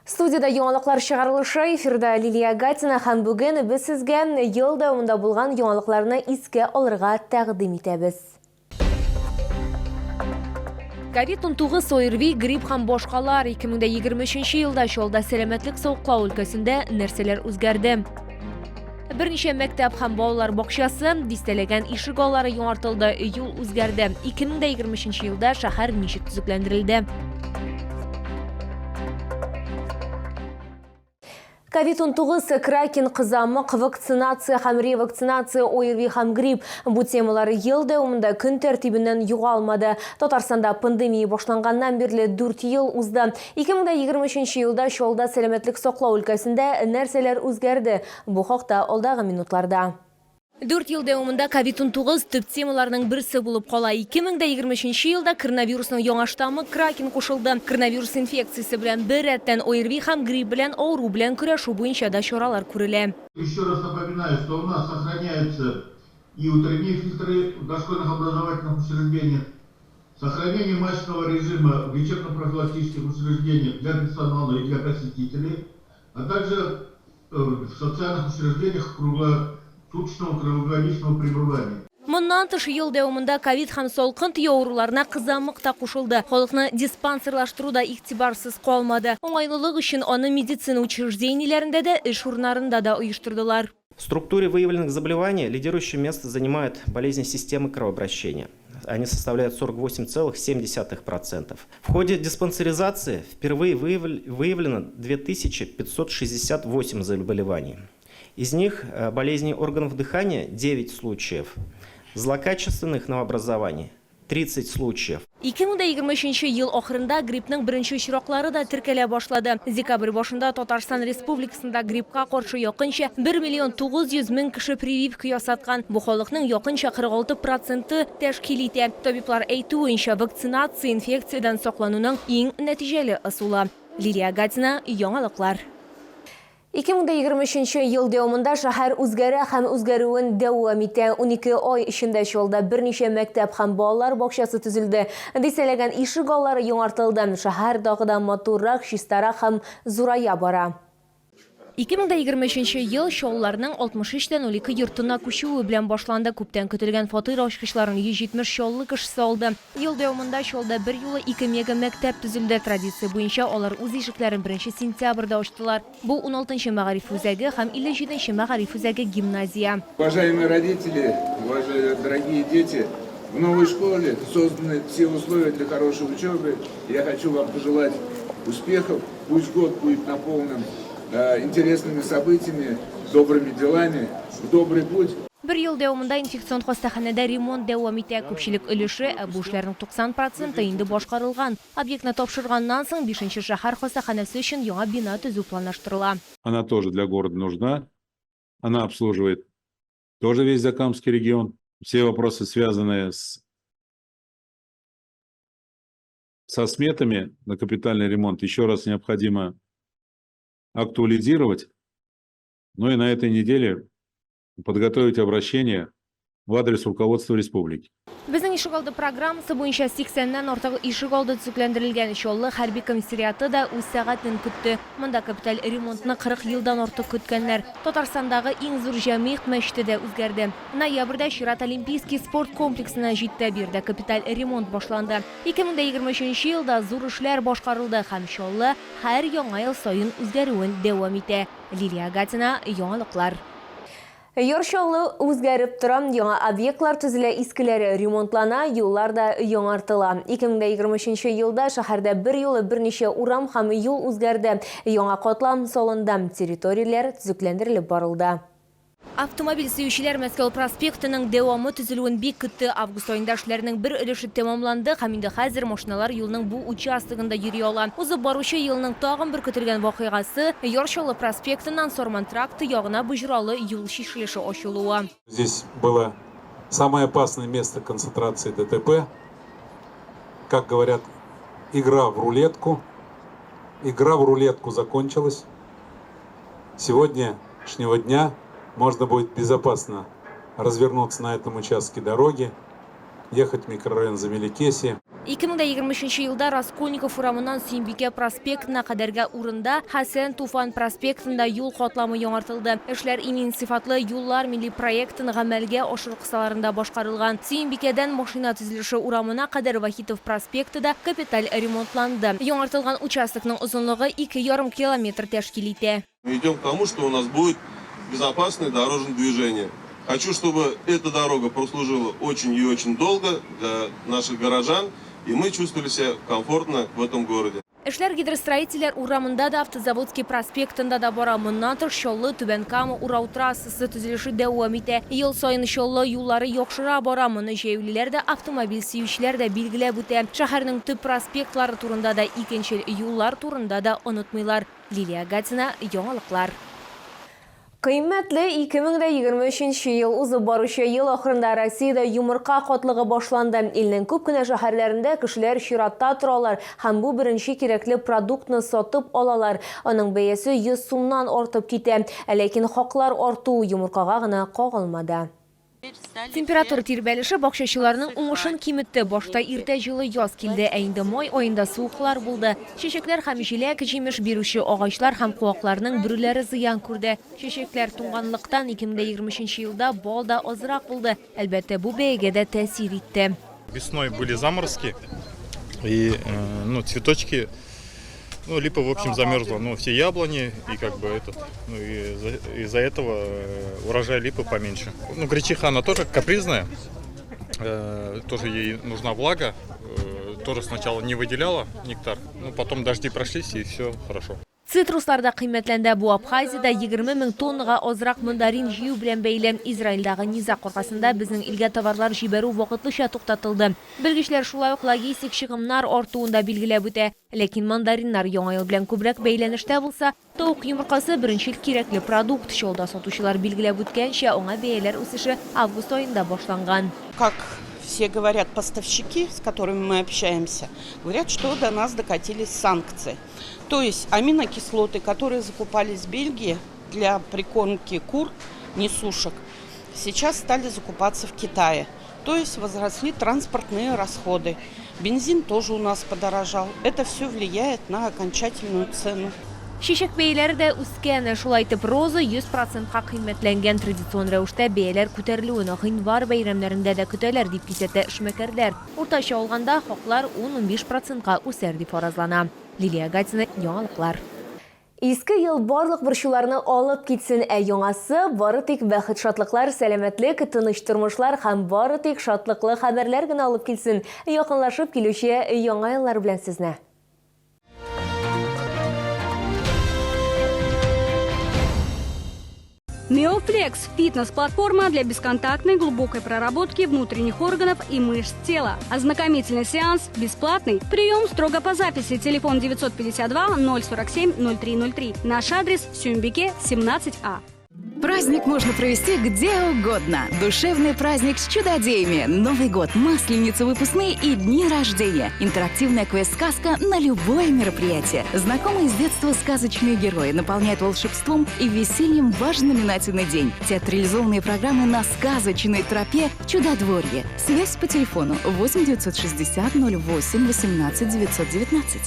Студияда яңалыклар чыгарылышы эфирда Лилия Гатина һәм бүген без сезгә ел дәвамында булган яңалыкларны искә алырга тәкъдим итәбез. COVID-19 ОРВИ, грипп һәм башкалар 2023 елда Чаллыда сәламәтлек саклау өлкәсендә нәрсәләр үзгәрде? Берничә мәктәп һәм балалар бакчасы, дистәләгән ишек аллары яңартылды, юл үзгәрде. 2023 елда шәһәр ничек төзекләндерелде? COVID-19, кракен, кызамык, вакцинация һәм ревакцинация, ОРВИ һәм грипп. Бу темалар ел дәвамында көн тәртибеннән югалмады. Татарстанда пандемия башланганнан бирле 4 ел узды. 2023 елда Чаллыда сәламәтлек саклау өлкәсендә нәрсәләр үзгәрде? Бу хакта алдагы минутларда. 4 ел дәвамында COVID-19 төп темаларның берсе булып кала. 2023 елда коронавирусның яңа штаммы кракен кушылды. Коронавирус инфекциясе белән бер рәттән ОРВИ һәм грипп белән авыру белән көрәшү буенча да чаралар күрелә. Еще раз напоминаю, что у нас сохраняются и утренние фильтры в дошкольных образовательных учреждениях, сохранение масочного режима в лечебно-профилактических учреждениях для персонала и для посетителей, а также в социальных учреждениях круглосуточного круглогодичного пребывания. Моннан тыш ел дәвамында ковид һәм салкын тию авыруларына кызамык та кушылды. Халыкны диспансерлаштыруда игътибарсыз калмады. Уңайлылык өчен аны медицина учреждениеләрендә дә, эш урыннарында да оештырдылар. В структуре выявленных заболеваний лидирующее место занимают болезни системы кровообращения. Они составляют 48,7%. В ходе диспансеризации впервые выявлено 2568 заболеваний. Из них болезни органов дыхания 9 случаев, злокачественных новообразований 30 случаев. 2023 ел ахырында гриппның беренче очраклары да теркәлә башлады. Декабрь башында Татарстан Республикасында гриппка каршы якынча 1 миллион 900 мең кеше прививка ясаткан. Бу халыкның якынча 46% тәшкил итә. Табиблар әйтүенчә, вакцинация инфекциядән саклануның иң нәтиҗәле ысулы. Лилия Гатина, яңалыклар. 2023 ел дәвамында шәһәр үзгәрә һәм үзгәрүен дәвам итә. 12 ай эчендә Чаллыда берничә мәктәп һәм балалар бакчасы төзелде. Дистәләгән ишек аллары яңартылды. Шәһәр дагыдан матуррак, чистарак һәм зурая бара. 2023 ел Чаллыларның 63-тән 12 йортына күчүе белән башланды. Күптән көтелгән фатир ачкычларын 170 Чаллы кешесе алды. Ел дәвамында Чаллыда бер юлы 2 мега мәктәп төзелде. Традиция буенча алар үз ишекләрен 1 сентябрьдә ачтылар. Бу 16-нчы мәгариф үзәге һәм 57-нче мәгариф үзәге гимназия. Уважаемые родители, уважаемые дорогие дети, в новой школе созданы все условия для хорошей учебы. Я хочу вам пожелать успехов. Пусть год будет наполнен интересными событиями, добрыми делами, в добрый путь. Бер ел дәвамында инфекцион хастаханәдә ремонт дәвам итә. Күпчелек өлеше, бу эшләрнең 90% инде башкарылган. Объектны тапшырганнан соң 5-нче шәһәр хастаханәсе өчен яңа бина төзү планлаштырыла. Она тоже для города нужна. Она обслуживает тоже весь Закамский регион. Все вопросы, связанные со сметами на капитальный ремонт, еще раз необходимо актуализировать. Ну и на этой неделе подготовить обращение в адрес руководства республики. Безнең ишегалды программасы буенча 80-ннән артык ишегалды төзекләндерелгән. Чаллы хәрби комиссариаты да үз сәгатен көтте. Монда капиталь ремонтны 40 елдан артык көткәннәр. Татарстандагы иң зур җәмигъ мәчете дә үзгәрде. Ноябрьдә Чират Олимпийский спорт комплексына җитте. Бирдә капиталь ремонт башланды. 2023 елда зур эшләр башкарылды һәм Чаллы һәр яңа ел саен үзгәрүен дәвам итә. Лилия Гатина, яңалыклар. Чаллы үзгәреп тора, яңа объектлар төзелә, искеләре ремонтлана, юллар да яңартыла. 2023 елда шәһәрдә бер юлы берничә урам һәм юл үзгәрде. Яңа катлам салынды, территорияләр төзекләндерелеп барылды. Автомобиль сөючеләр Мәскәү проспектының дәвамы төзелүен бик көтте. Август айында эшләрнең бер өлеше тәмамланды һәм инде хәзер машиналар юлның бу участогында йөри ала. Узып баручы елның тагын бер көтелгән вакыйгасы Чаллы проспектыннан Сорман тракты ягына Буҗралы юл шишлеше ачылуы. Здесь было самое опасное место концентрации ДТП. Как говорят, игра в рулетку. Игра в рулетку закончилась. Сегодняшнего дня можно будет безопасно развернуться на этом участке дороги, ехать в микрорайон Замеликесье. 2023 yılda Raskolnikov uramından Sümbike prospektine kadarga urunda Hasan Tufan prospektinde yol katlamı yaratıldı. Eşler inin sıfatlı yollar milli proyektin gamelge oşur kısalarında başkarılgan. Sümbike'den maşina tüzülüşü uramına kadar Vahitov prospektida kapital remontlandı. Yaratılgan участокның uzunluğu 2,5 kilometr teşkil etti. Мы идем к тому, что у нас будет безопасное дорожное движение. Хочу, чтобы эта дорога прослужила очень и очень долго для наших горожан, и мы чувствовали себя комфортно в этом городе. Эшләр гидростроительләр урамында да Автозаводский проспектында да бара. Моннан тыш Чоллы Түбән-Кама урау трассасы төзелеше дәвам итә. Ел сайын Чоллы юллары яхшыра бара. Моны җәяүлеләр дә, автомобиль сөючеләр дә билгеләп үтә. Шәһәрнең төп проспектлары турында да, икенче юллар турында да онытмыйлар. Лилия Гатина, яңалыклар. Кыйммәтле 2023 ел узып баручы ел ахырында Россиядә йомырка катлыгы башланды. Илнең күп кенә шәһәрләрендә кешеләр чиратта торалар һәм бу беренче кирәкле продуктны сатып алалар. Аның бәясе 100 сумнан артып китә. Ләкин хаклар арту йомыркага гына кагылмады. Температура тирбәлеше бакчачыларның уңышын киметте. Башта иртә җылы яз килде, ә инде май аенда суыклар булды. Чәчәкләр һәм җиләк, җимеш бирүче агачлар һәм куакларның бүреләре зыян күрде. Чәчәкләр туңганлыктан 2023 елда бал да азрак булды. Әлбәттә, бу бәягә дә тәэсир итте. Весной были заморозки, и цветочки, липа в общем замерзла, все яблони, и из-за этого урожай липы поменьше. Гречиха, она тоже капризная, тоже ей нужна влага, тоже сначала не выделяла нектар, потом дожди прошлись, и все хорошо. Цитрусларда кыйммәтләнде. Бу Абхазиядә 20 000 тоннага азрак мандарин җыю белән бәйле. Израильдәге Низа куркасында безнең илгә товарлар җибәрү вакытлыча туктатылды. Белгечләр шулай ук логистик чыгымнар артуында билгеләп үтә. Ләкин мандариннар яңа ел белән күбрәк бәйләнештә булса, тавык йомыркасы беренче кирәкле продукт. Чолда сатучылар билгеләп үткәнчә, аңа бәяләр үсеше август аенда башланган. Как все говорят поставщики, с которыми мы общаемся, говорят, что до нас докатились санкции. То есть аминокислоты, которые закупались в Бельгии для прикормки кур, несушек, сейчас стали закупаться в Китае. То есть возросли транспортные расходы. Бензин тоже у нас подорожал. Это все влияет на окончательную цену. Шишек бәяләре дә үскән. Шулай итеп, роза 100%-ка кыйммәтләнгән. Традицион рәвештә бәяләр күтәрелүен гыйнвар бәйрәмнәрендә дә көтәләр дип кисәтә эшмәкәрләр. Уртача алганда хаклар 10-15%-ка үсәр дип фаразлана. Лилия Гатина, яңалыклар. Иске ел барлык борчуларны алып китсен, ә яңасы бары тик бәхет, шатлыклар, сәламәтлек, тыныч тормышлар һәм бары тик шатлыклы хәбәрләр генә алып килсен. Якынлашып килүче яңа еллар белән сезне. Неофлекс – фитнес-платформа для бесконтактной глубокой проработки внутренних органов и мышц тела. Ознакомительный сеанс бесплатный. Прием строго по записи. Телефон 952 047 0303. Наш адрес – Сюмбике, 17А. Праздник можно провести где угодно. Душевный праздник с чудодеями. Новый год, Масленица, выпускные и дни рождения. Интерактивная квест-сказка на любое мероприятие. Знакомые с детства сказочные герои наполняют волшебством и весельем ваш знаменательный день. Театрализованные программы на сказочной тропе Чудодворье. Связь по телефону 8 960 08 18 919.